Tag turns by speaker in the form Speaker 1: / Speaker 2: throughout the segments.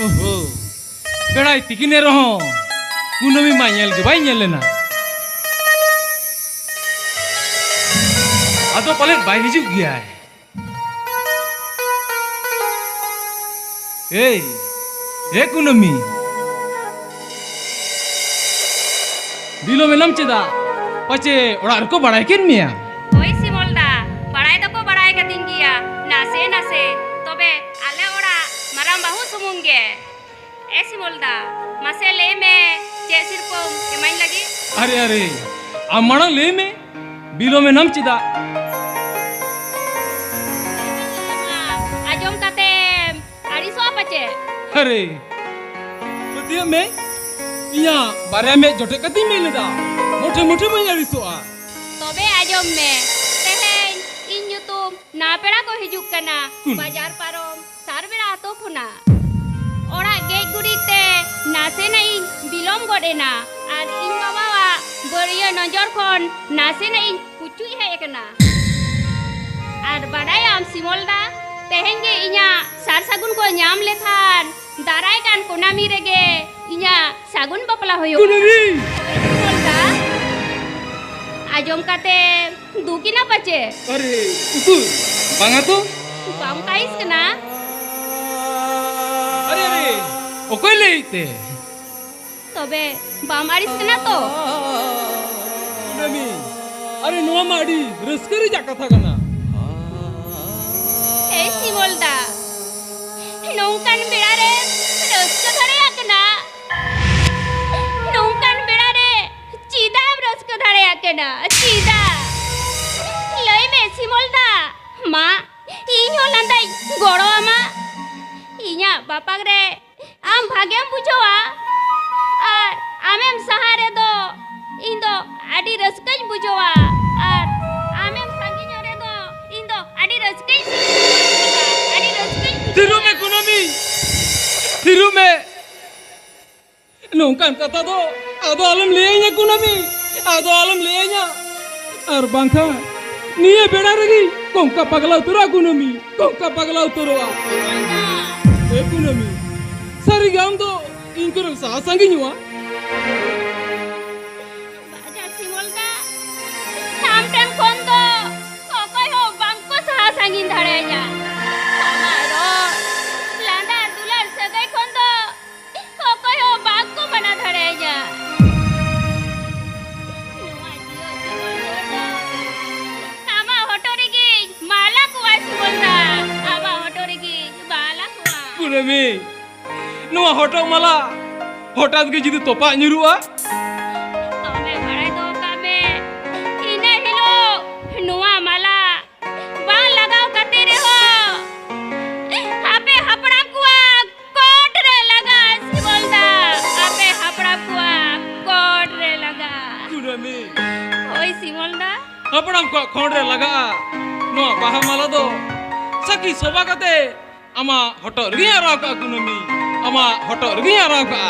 Speaker 1: ओहो बेड़ाई तिकिने रहो कुनमी मा नेल के बाई नेल लेना आदो पाले बाई हिजुग गया है ए कुनमी बिलो में नम चेदा पचे ओड़ा को बड़ाई किन मिया
Speaker 2: ओई सिमोलदा बड़ाई दको बड़ाई का दिन गिया नासे नासे तबे आले ओड़ा माराम बाहु सुमुंगे ए सिमोलदा मासे ले में चे सिरपम केमाइन लगी
Speaker 1: अरे अमणा ले में बिलो में नम चेदा
Speaker 2: आजम काते आड़ीसो पचे
Speaker 1: अरे पतिया में इया बारे में जोटे कती में लेदा मोटे मोटे में आड़ीसोआ
Speaker 2: तबे आजम में तेहेन इन युतुम ना पेड़ा को हिजुक कना बाजार पारोम सार बेड़ा आतो खुना ओड़ा गेट गुड़ीते नासे नहीं बिलोम गोडेना आर इन बाबावा बड़िया नजर खन नासे नहीं पुचुई है एकना आर बाडाय आम सिमोलदा तेहेन गे इnya सार सागुन को ᱧᱟᱢ लेखान दाराय कान कोनामी रेगे इnya सागुन बपला होयो
Speaker 1: कुनमी
Speaker 2: सिमोलदा आजम काते दुकी ना पचे
Speaker 1: अरे उतु बांगा तो
Speaker 2: बाम काइस कना
Speaker 1: अरे ओकोय लेते
Speaker 2: तबे बाम आड़िस कना तो
Speaker 1: कुनमी अरे नोआ माडी रस्करी जा कथा कना
Speaker 2: ए सिमोलदा नौकान बेड़ा रे रस्क धरे आकना नौकान बेड़ा रे चीदा रस्क धरे आकना चीदा लई में सिमोलदा मा इño landay गड़ो आमा इñा बापा रे आम भाग्यम बुझोआ आर आमेम सहारे दो इन दो आडी रस्कज बुझोआ आर आमेम संगिño रे दो इन दो आडी रस्कज आडी रस्कज
Speaker 1: थिरु में कुनमी थिरु में नौकान कथा दो आदो आलम लेया कुनमी आदो आलम लेया और बांखा निये बेड़ा रगी कोंका पगला उतरा कुनमी कोंका पगला उतरोआ ए कुनमी सारी गाम दो इनकर सा संगिño
Speaker 2: बाजा सिमोलदा सामटेन कोन दो कोकोय हो बांको सहा संगिन धड़ेया हमारो लांदा दुलार सगै कोन दो कोकोय हो बांको बना धड़ेया आमा होटोरिगी माला कुआ सिमोलदा आमा होटोरिगी माला कुआ
Speaker 1: कुनमी नुआ होटो मला होटात के जिदि तोपा निरुआ
Speaker 2: तमे बड़ाई दो कामे इने हिलो नुआ माला बाल लगाओ कते रे हो आपे हपड़ा कुआ कोट रे लगा सिमोलदा आपे हपड़ा कुआ कोट रे लगा
Speaker 1: कुनमी
Speaker 2: ओई सिमोलदा
Speaker 1: हपड़ाम को खोंडरे लगा नो बाहा माला दो सकी सोबा कते आमा होटो रिया राव का कुनमी आमा होटो रिया राव का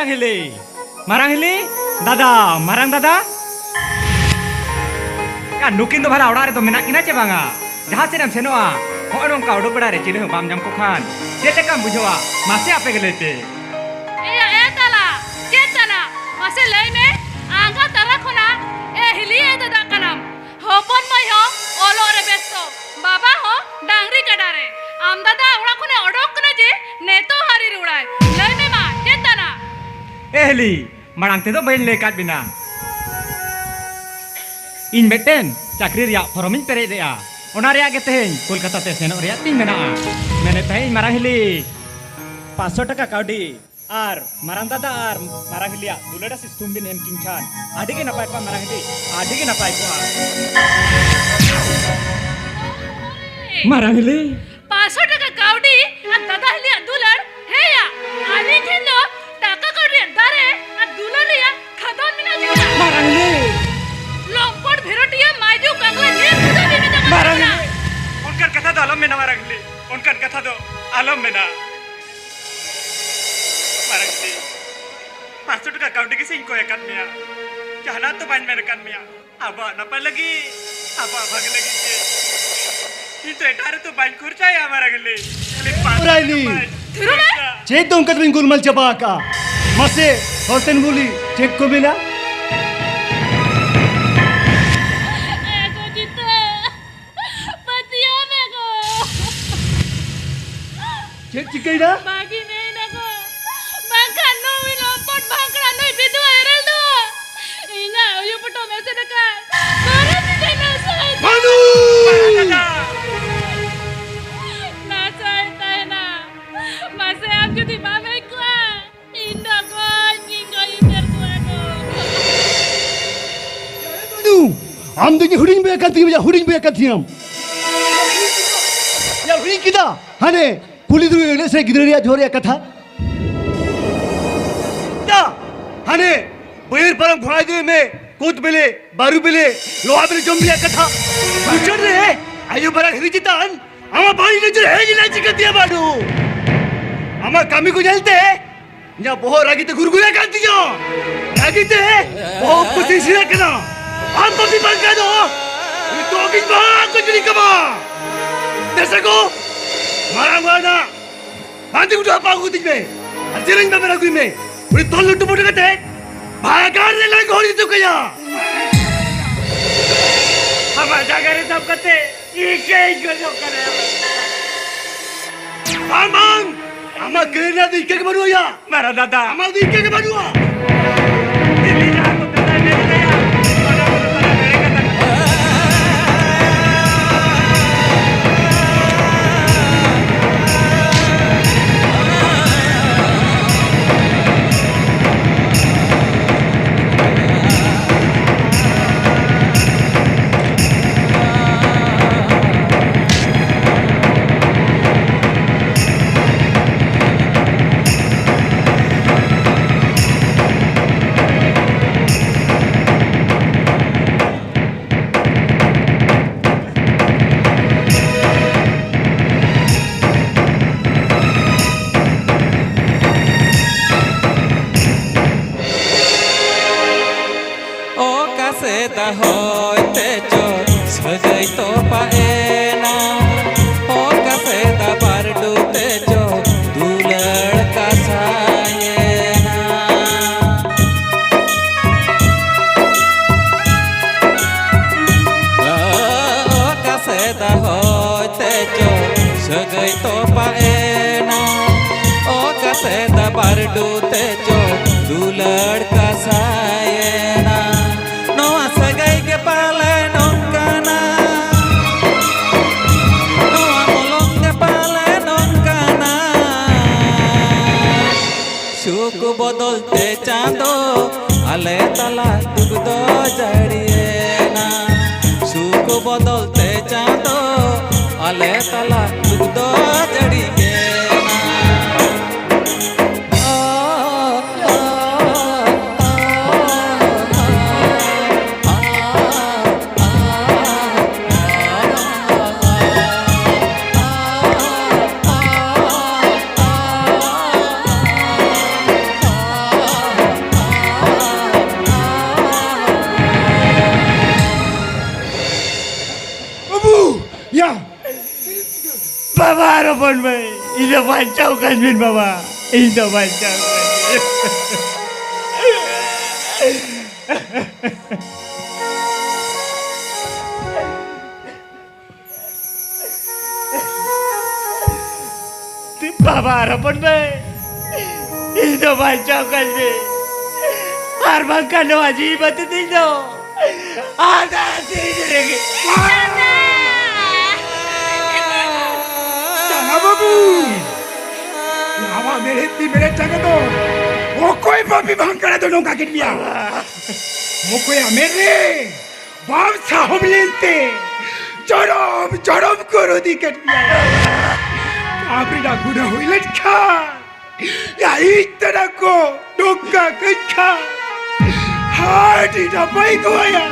Speaker 3: Marang Hili, Dada, Marang Dada. Kan nukin do bhala orang itu menak kina cebanga. Jahat sih nam senoa. Orang kau do berdari cili bam jam kukan. Dia cekam bujua. Masih apa gelete?
Speaker 2: Iya, tala. Cetana. Masih lain me. Angkat tarak kona. Hili itu dah kanam. Hopon mai ho. Olo re besto. Baba ho. Dangri kadare. Amdada orang kona odok kena je. Neto hari rurai. Lain me ma. Cetana.
Speaker 3: Hili, marang tedo bayin lekat bina. In beten, cakri ria foromin pere dea. Onaria getehen, Kolkata te seno ria ting mena. Mene tehin Marang Hili. 500 টাকা কাউডি আর Marang Dada আর Marang Hili দুলেটা system বিন M king খান আদিকে না পাই পা Marang Hili আদিকে না পাই পা Marang Hili
Speaker 2: 500 টাকা কাউডি আর দাদা হলিয়া দুলার হেয়া আনি খেলো টাকা কাউডি দারে আর দুলারিয়া খাদন মিনা জিনা
Speaker 3: Marang Hili
Speaker 2: লম্পট ভেরটিয়া মাইজু কাংলা নে খুদা দিনে জানা
Speaker 3: Marang Hili उनकर कथा दो आलम में ना Marang Hili उनकर कथा दो आलम में ना Marang Hili 500 টাকা কাউডি किसी इनको एकात मिया जहाना तो बाइन में रकान मिया अब नपा लगी अब भाग लगी itu etar itu bain kurca ya Marang Hili
Speaker 4: Raili cek dong kat mingul mal jabaka masih hoten buli cek ko bila
Speaker 2: ego jita patia mego
Speaker 4: cek cikai dah
Speaker 2: bagi nei nago bangka noi lompot bangka noi bidu airel do inga uyu puto mese dekat baru di dana sai
Speaker 4: Manu
Speaker 2: na sai tai na masih am jadi mame kwa inda ko inga inda ko
Speaker 4: Manu am dengi huding be kan tiam huding be kan tiam ya huding kita hane puli dulu ini saya gidria jhoria katha ya hane bayar parang bhai de me कोत बेले बारू बेले लोहा बेले जम्बिया कथा butcher रे आयु बरा घरी जितान आमा बाई ने जरे हेगी लाची कर दिया बाडू आमा कामी को जलते या बहुत रागीते गुरगुरा कर दिया रागीते बहुत कुछ सिरा कना हम तो भी बंद कर दो ये तो किस बात कुछ नहीं कमा दर्शक को मारा मारा बांधी उठा पागु दिख में अजरंग में मेरा गुई में उन्हें तो लुट्टू पुट्टू करते भागार ने लग होरी तो क्या हम आजा करे सब करते एक जो करे मांग हम केरला दी के बनवा या मेरा दादा हम दी के बनवा दिल्ली जा तो करना नहीं गया बड़ा मेरे का
Speaker 5: होते जो सजई तो पाएना ओ कसेदा पर डूते जो दुलड़ का सायना ओ कसेदा होते जो सजई तो पाएना ओ कसेदा पर डूते जो दुलड़ का सायना बदलते चांदो आले तला दुगदो जड़िए ना सुख बदलते चांदो आले तला दुगदो जड़िए
Speaker 3: Baba harapan bay. Ida bancau kan bin baba. Ida bancau. Baba harapan bay. Ida bancau kan bin. Harbang kan wajib betul itu. Ada sini lagi.
Speaker 6: बाबू यहाँ मेरे इतनी मेरे जगह तो वो कोई बाबी भांग करा दोनों का गिर मिया वो कोई मेरे बाप साहब लेते जड़म जड़म करो दी कर मिया आपरी ना गुना हुई लटका या इतना को डोका कच्चा हाडी ना पाई को आया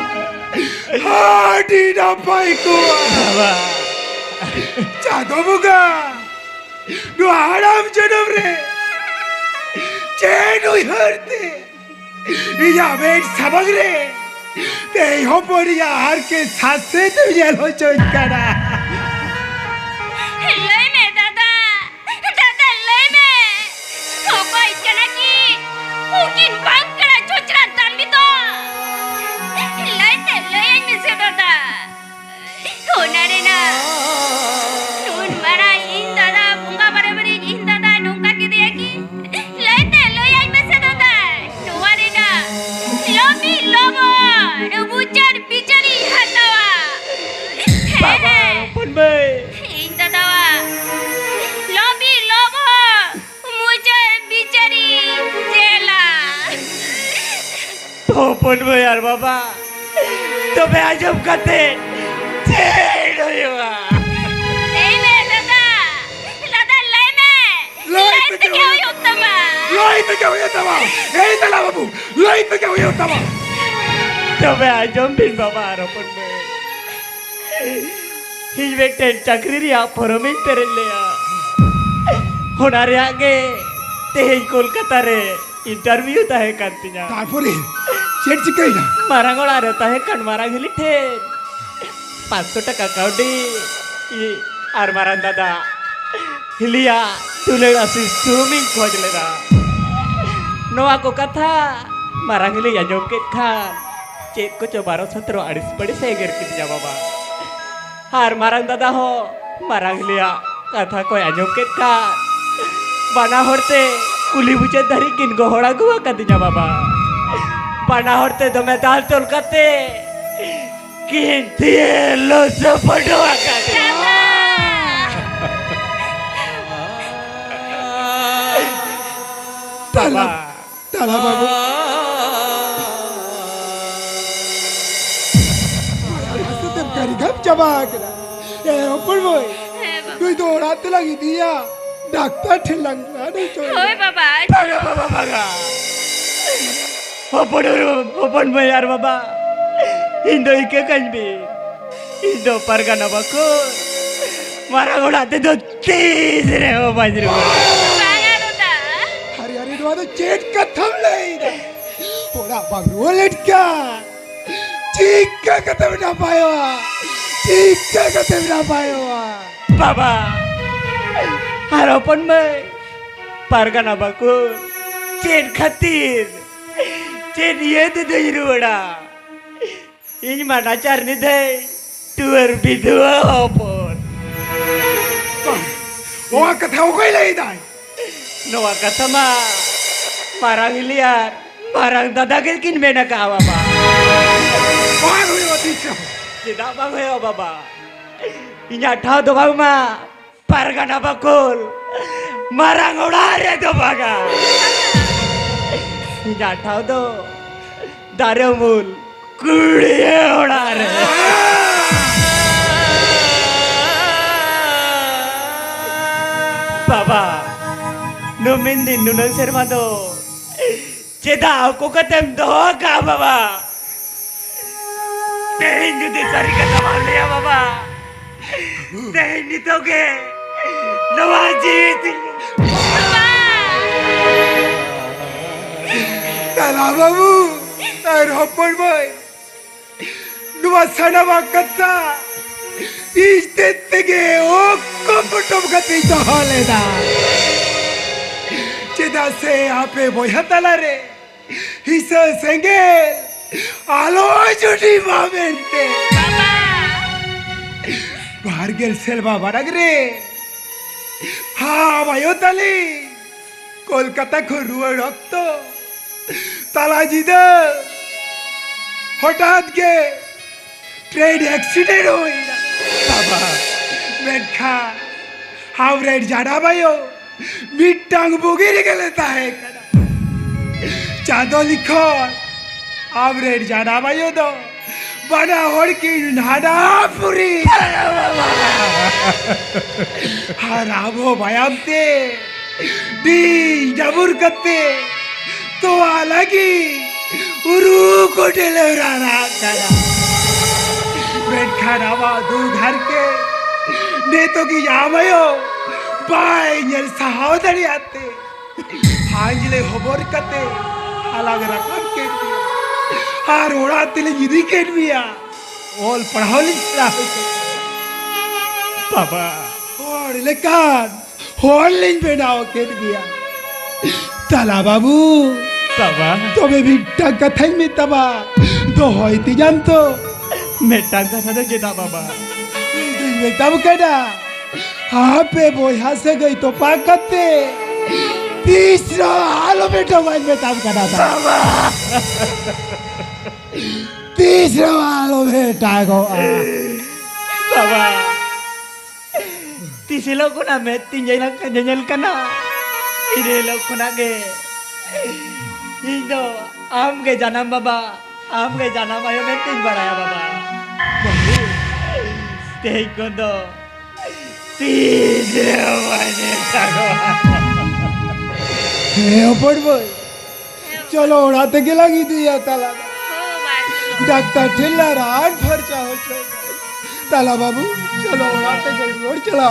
Speaker 6: हाडी ना पाई को आया जादो बुगा नु आराम जनम रे चेनु हरते या वेट सबग रे ते हो परिया हार के साथ से तू येलो चोइकरा
Speaker 2: लय में दादा दादा लय में तो कोई जना की उकिन बांग करा छोचरा तांबी तो लय ते लय में से दादा होना रे ना नून बड़ा इन दादा बुंगा बड़े बड़े इन दादा नूंका की दिया की लय ते लय में से दादा नुआ रे ना लोबी लोबो बुचर बिचरी हटावा
Speaker 3: Baba harapan bay.
Speaker 2: Inta tawa. Lobi lobo. Mujar bicari jela.
Speaker 3: Topon bay yaar baba. To be ajab kate. Chelo yuwa.
Speaker 2: Lay me dada. Dada lay me. Lay te kya hoy uttama.
Speaker 6: लाई पे क्या हुआ तवा ए तला बाबू लाई पे क्या हुआ तवा
Speaker 3: To be ajam bin baba harapan bay. Hijbekten chakri riya poromin perelle ya. Honare age tehin Kolkata re interview tahe kantinya.
Speaker 6: तारपुरी चेट चिकई ना
Speaker 3: Marang ora tahe kan marang hilithen. 500 টাকা কাউডি আর মারান দাদা হিলিয়া তুলে আসি সুমিং খোঁজলে না নোয়া কো কথা মারাং হিলিয়া জমকেট খান চেত কো 12-17 আড়িস পড়ে সেগের কিতিয়া বাবা আর মারাং দাদা হো মারাং হিলিয়া কথা কই আজমকেট খান বানা হরতে কুলি বুচে ধরি কিন গহড়া গুয়া কাতিয়া বাবা বানা হরতে দমে দাল তোল কাতে Kinti lo sepenuh akadnya.
Speaker 6: ताला ताला बाबू सत्यम करी गप जमा करा ए ऊपर बोय तू तो रात लगी दिया डॉक्टर ठिलंगा नहीं चोय
Speaker 2: Hoy baba.
Speaker 3: Baga baba baga. Open mo yar baba. Indo ike kanbi. Indo pargana bako. Marang udah do tis re o bajru.
Speaker 2: Banga dada.
Speaker 6: Hari Hari दुआ तो चेट का थम ले ओरा बाबू लटका ठीक का कतम ना पायो ठीक का कतम ना पायो
Speaker 3: Baba. Harapan mo. Pargana bako. Chin khatir. Chin ye de iruda. Ini mana caranya deh? Tuar bidua opon.
Speaker 6: वो कथा हो गई ले दाई
Speaker 3: Noa kata mah marang liar, marang dadagil kin bena kawa ba.
Speaker 6: बाहर हुई वो तीसरा
Speaker 3: Tidak bang heo baba. Inya thau do bang ma pargana bakul. Marang udare do baga. Inya thau do daremul kudiye udare. Baba, numin din nunang sermado. Ceda aku katem doa ka baba. Tehin jadi cari kata mana ya baba. Tehin itu ke nawajit.
Speaker 6: ताला बाबू और हप्पड़ भाई नुआ सना वाकत्ता ইস্তের থেকে ও কপটম কাতে হলে না চেদা সে আপে বইয়া তালারে হিসা সেঙ্গেল আলো জুটি মামেন্টে
Speaker 2: বাবা
Speaker 6: ভার্গেল সেলভা বারাগরে হা বায়ো তালি কলকাতা খরুয়া রক্ত তালাজিদা হঠাৎ গে ট্রেন অ্যাক্সিডেন্ট হইলা বাবা মেনখা হাওড়ের জানা বায়ো মিটটাং বগিরে গেলে তাহে চাঁদ লিখন হাওড়ের জানা বায়ো দো বানা হড়কি নাডা পুরি হারাবো বায়ামতে দি ডাবুর করতে তো আলাগি उरु कोटेले राना करा बेट खाना दू घर के नेतो की यामयो बाइंजल सहोदरी आते हांजले होबर कते अलग रकम के हार ओड़ा तिले जिदी के मिया ओल पढ़ावली
Speaker 3: बाबा
Speaker 6: और लेकान होलिंग बेनाओ के मिया ताला बाबू
Speaker 3: बाबा
Speaker 6: তবে ভিড়টা কথাই মেতাবা তো হইতে জানতো
Speaker 3: मेटांग का सादा जेदा बाबा
Speaker 6: মেতাব কেডা আপে বইয়া সে গই তো পাকতে तीसरा हालो बेटो भाई मेताब केडा था तीसरा हालो बेटा गो
Speaker 3: बाबा tisilo ko na met tinjay lang kanyal ka na inelo ko na ge Indo, am ke janam baba, am ke janam ayo meeting baraya baba. Teh kondo, tidak mana tahu.
Speaker 6: হে অপর বই চলো ওড়াতে গেলা কি দিয়া তালা
Speaker 2: हो बाजलो
Speaker 6: ডাক্তার ঠেলার আট খরচা হচ্ছে তালা বাবু চলো ওড়াতে গেল ওর চলো